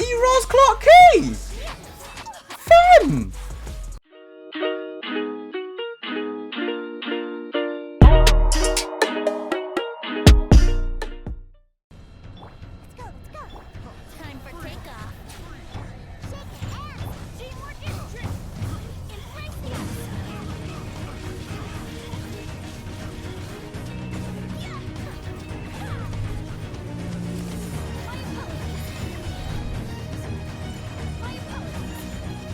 Heroes Clark K! Fam! Time for takeoff. Shake ass. Teamwork is trick. Embrace the My apologies.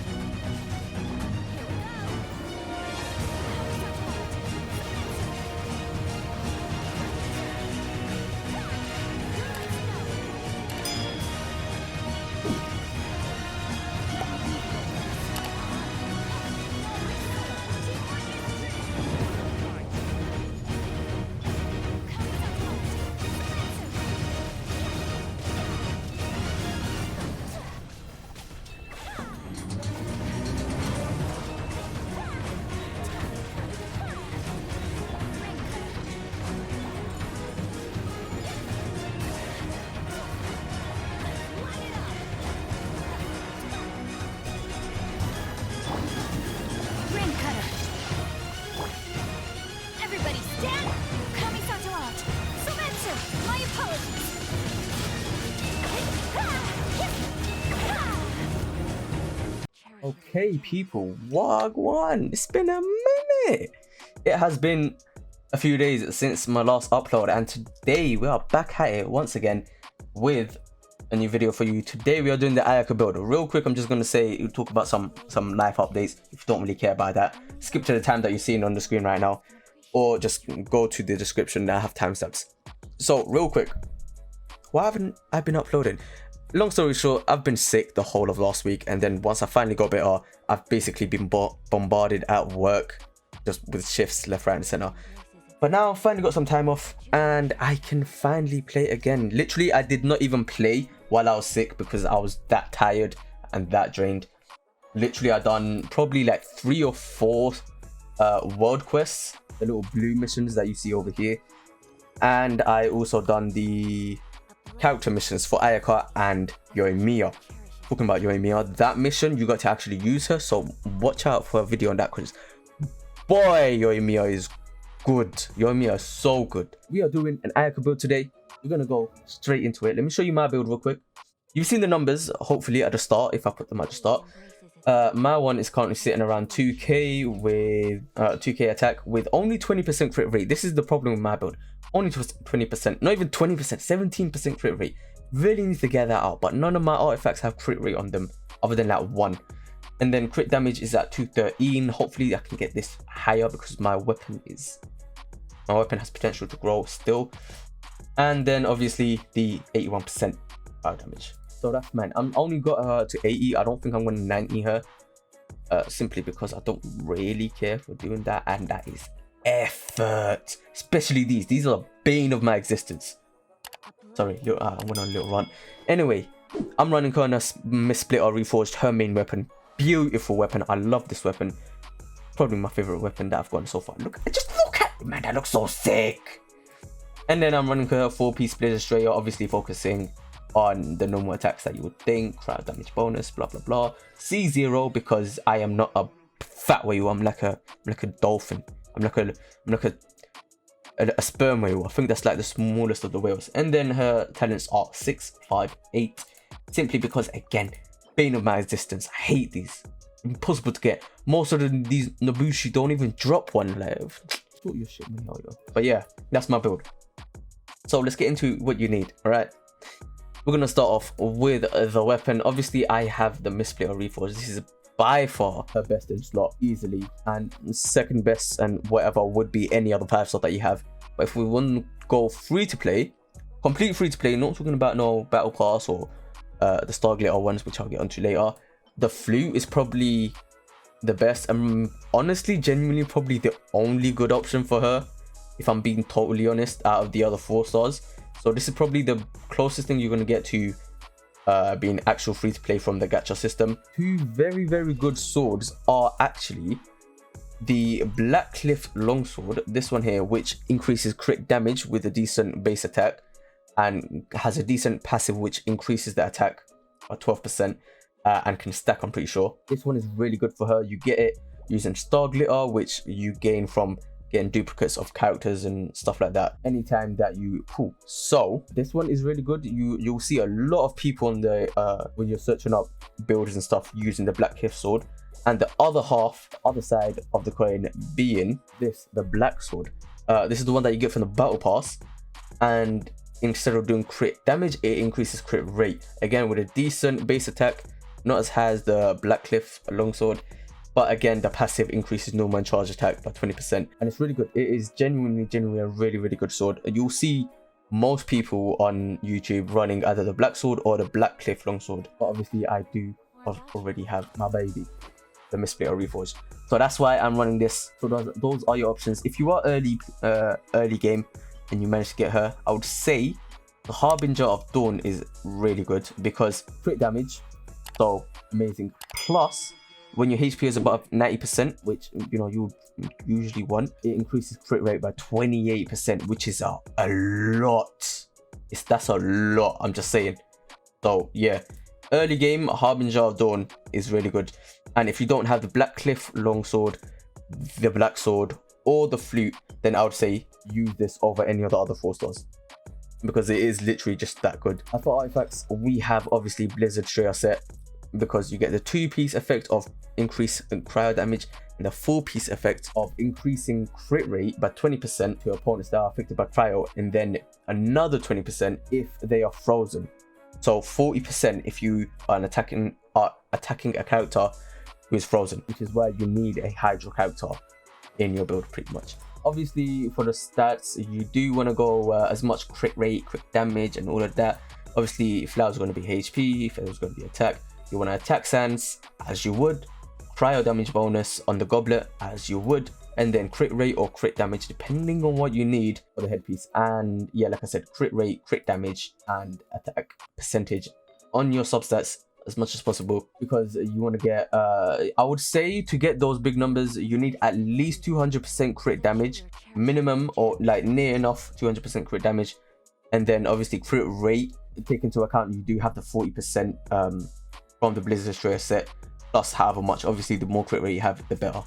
Here we Everybody stand! Kamisato out! Sumetsu! My apologies! Okay, people, Wagwan. It's been a minute. It has been a few days since my last upload, and today we are back at it once again with a new video for you. Today we are doing the Ayaka build. Real quick, I'm just going to talk about some life updates. If you don't really care about that, skip to the time that you're seeing on the screen right now, or just go to the description that I have timestamps. So real quick, why haven't I been uploading? Long story short, I've been sick the whole of last week, and then once I finally got better, I've basically been bombarded at work just with shifts left, right and center. But now I finally got some time off and I can finally play again. Literally, I did not even play while I was sick because I was that tired and that drained. Literally, I done probably like 3 or 4 world quests, the little blue missions that you see over here, and I also done the character missions for Ayaka and Yoimiya. Talking about Yoimiya, that mission you got to actually use her, so watch out for a video on that because boy, Yoimiya is good. Yoimiya is so good. We are doing an Ayaka build today. We're gonna go straight into it. Let me show you my build real quick. You've seen the numbers hopefully at the start, if I put them at the start. My one is currently sitting around 2k with 2k attack with only 20% crit rate. This is the problem with my build. Only 20%, not even 20%, 17% crit rate. Really need to get that out, but none of my artifacts have crit rate on them other than that one. And then crit damage is at 213. Hopefully I can get this higher because my weapon has potential to grow still. And then obviously the 81% fire damage. So that's mine. I'm only got her to 80. I don't think I'm going to 90 her. Simply because I don't really care for doing that. And that is effort. Especially these. These are the bane of my existence. Sorry, I went on a little run. Anyway, I'm running her on a Missplit or Reforged, her main weapon. Beautiful weapon. I love this weapon. Probably my favorite weapon that I've gotten so far. Just look at it, man. That looks so sick. And then I'm running her 4-piece Blazer Strayer, obviously focusing on the normal attacks that you would think, crowd damage bonus, blah blah blah. C0 because I am not a fat whale. I'm like a dolphin. I'm like a sperm whale. I think that's like the smallest of the whales. And then her talents are 6, 5, 8. Simply because, again, bane of my existence. I hate these. Impossible to get. Most of these Nobushi don't even drop one. Like, sort your shit, man. But yeah, that's my build. So let's get into what you need. All right. We're gonna start off with the weapon. Obviously, I have the Missplit or Reforged. This is by far her best in slot, easily, and second best and whatever would be any other 5-star that you have. But if we want to go free to play, complete free to play, not talking about no battle pass or the Star Glitter ones, which I'll get onto later, the Flute is probably the best and honestly, genuinely, probably the only good option for her, if I'm being totally honest, out of the other 4 stars. So this is probably the closest thing you're going to get to being actual free to play from the gacha system. 2 very, very good swords are actually the Blackcliff Longsword, this one here, which increases crit damage with a decent base attack and has a decent passive which increases the attack or 12%, and can stack, I'm pretty sure. This one is really good for her. You get it using Star Glitter, which you gain from getting duplicates of characters and stuff like that anytime that you pull. So this one is really good. You'll see a lot of people on the when you're searching up builders and stuff using the Black Cliff sword, and the other side of the coin being the black sword. This is the one that you get from the battle pass, and instead of doing crit damage, it increases crit rate, again with a decent base attack, not as high as the Black Cliff longsword, but again the passive increases normal and charge attack by 20%, and it's really good. It is genuinely a really good sword. You'll see most people on YouTube running either the black sword or the Black Cliff longsword, but obviously I do already have my baby, the Misplay or Reforged, so that's why I'm running this. So those are your options. If you are early game and you manage to get her, I would say the Harbinger of Dawn is really good because crit damage, so amazing, plus when your HP is above 90%, which you know you usually want, it increases crit rate by 28%, which is a lot. That's a lot, I'm just saying. So yeah, early game Harbinger of Dawn is really good. And if you don't have the Black Cliff longsword, the black sword, or the flute, then I would say use this over any of the other 4-stars, because it is literally just that good. And for artifacts, we have obviously Blizzard Shreya set, because you get the 2-piece effect of increase in cryo damage and the 4-piece effect of increasing crit rate by 20% to opponents that are affected by cryo, and then another 20% if they are frozen. So 40% if you are attacking a character who is frozen, which is why you need a Hydro character in your build pretty much. Obviously for the stats, you do want to go as much crit rate, crit damage and all of that. Obviously Flower's going to be HP, Feather's going to be attack. You want to attack sands as you would, cryo damage bonus on the goblet as you would, and then crit rate or crit damage depending on what you need for the headpiece. And yeah, like I said, crit rate, crit damage and attack percentage on your substats as much as possible, because you want to get I would say to get those big numbers you need at least 200% crit damage minimum, or like near enough 200% crit damage. And then obviously crit rate, take into account you do have the 40% from the Blizzard Shreya set, plus however much. Obviously the more crit rate you have, the better.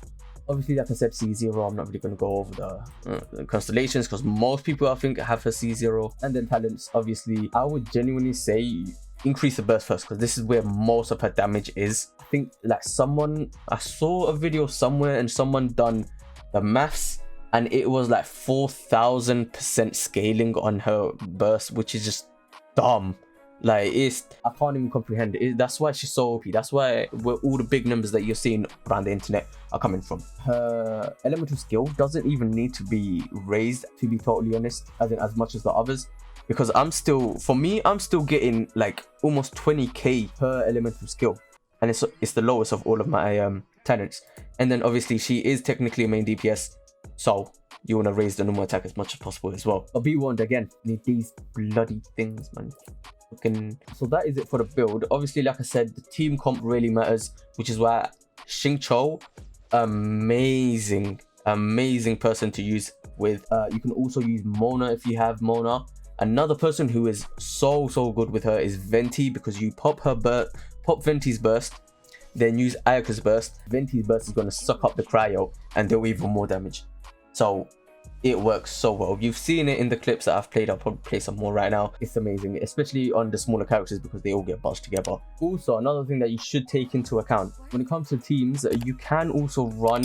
Obviously, like I said, C0, I'm not really going to go over the constellations, because most people I think have a C0. And then talents, obviously I would genuinely say increase the burst first, because this is where most of her damage is. I think like I saw a video somewhere and someone done the maths, and it was like 4,000% scaling on her burst, which is just dumb. Like I can't even comprehend it. That's why she's so OP. That's why all the big numbers that you're seeing around the internet are coming from. Her elemental skill doesn't even need to be raised, to be totally honest, as much as the others, because I'm still getting like almost 20k per elemental skill, and it's the lowest of all of my talents. And then obviously she is technically a main DPS, so you want to raise the normal attack as much as possible as well. But be warned again, need these bloody things, man. So that is it for the build. Obviously, like I said, the team comp really matters, which is why Xingqiu, amazing person to use with. You can also use Mona if you have Mona. Another person who is so good with her is Venti, because you pop Venti's burst, then use Ayaka's burst. Venti's burst is going to suck up the cryo and do even more damage. So it works so well. You've seen it in the clips that I've played. I'll probably play some more right now. It's amazing, especially on the smaller characters, because they all get bunched together. Also, another thing that you should take into account when it comes to teams, you can also run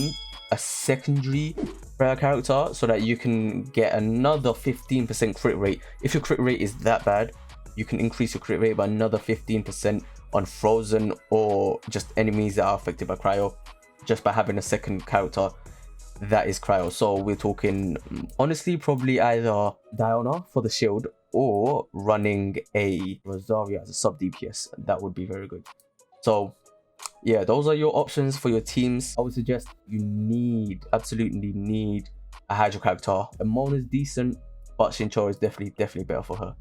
a secondary prayer character so that you can get another 15% crit rate. If your crit rate is that bad, you can increase your crit rate by another 15% on frozen or just enemies that are affected by cryo, just by having a second character that is cryo. So we're talking honestly probably either Diana for the shield or running a Rosaria as a sub DPS. That would be very good. So yeah, those are your options for your teams. I would suggest you absolutely need a Hydro character. And Mona's decent, but Xingqiu is definitely better for her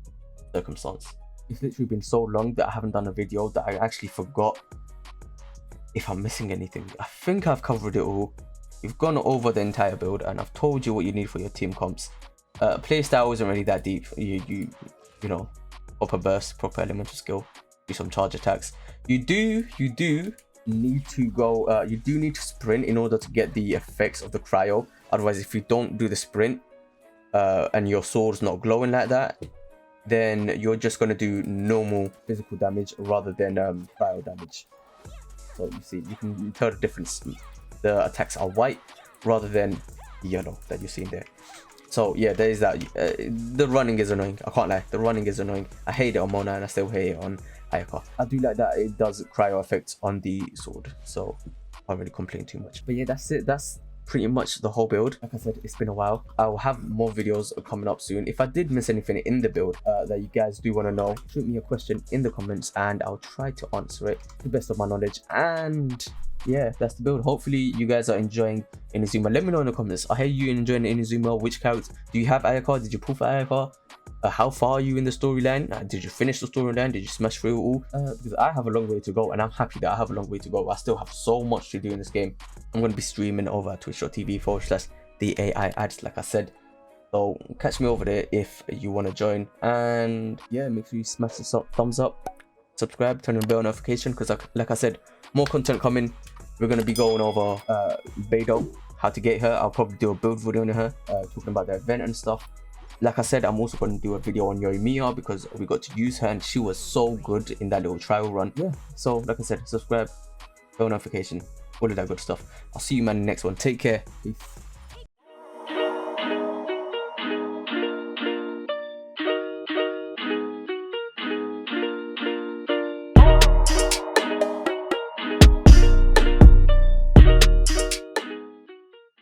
circumstance. It's literally been so long that I haven't done a video that I actually forgot if I'm missing anything. I think I've covered it all. We've gone over the entire build and I've told you what you need for your team comps. Playstyle isn't really that deep. You know, proper burst, proper elemental skill, do some charge attacks. You do need to go, you do need to sprint in order to get the effects of the cryo. Otherwise, if you don't do the sprint and your sword's not glowing like that, then you're just going to do normal physical damage rather than cryo damage. So you see, you can tell the difference. The attacks are white rather than yellow that you're seeing there. So yeah, there is that. The running is annoying, I can't lie. The running is annoying. I hate it on Mona and I still hate it on Ayaka. I do like that it does cryo effects on the sword, so I can't really complain too much. But yeah, that's it. That's pretty much the whole build. Like I said, it's been a while. I'll have more videos coming up soon. If I did miss anything in the build that you guys do want to know, shoot me a question in the comments and I'll try to answer it to the best of my knowledge. And yeah, that's the build. Hopefully you guys are enjoying INAZUMA. Let me know in the comments. I hear you enjoying INAZUMA. Which character do you have? Ayaka? Did you pull for Ayaka? How far are you in the storyline? Did you finish the storyline? Did you smash through it all? Because I have a long way to go, and I'm happy that I have a long way to go. I still have so much to do in this game. I'm going to be streaming over twitch.tv/theAIAds, like I said. So catch me over there if you want to join. And yeah, make sure you smash the thumbs up, subscribe, turn on the bell notification, because like I said, more content coming. We're going to be going over Beidou, how to get her. I'll probably do a build video on her, talking about the event and stuff. Like I said, I'm also going to do a video on Yoimiya because we got to use her and she was so good in that little trial run. Yeah, so like I said, subscribe, bell notification, all of that good stuff. I'll see you man in the next one. Take care. Peace.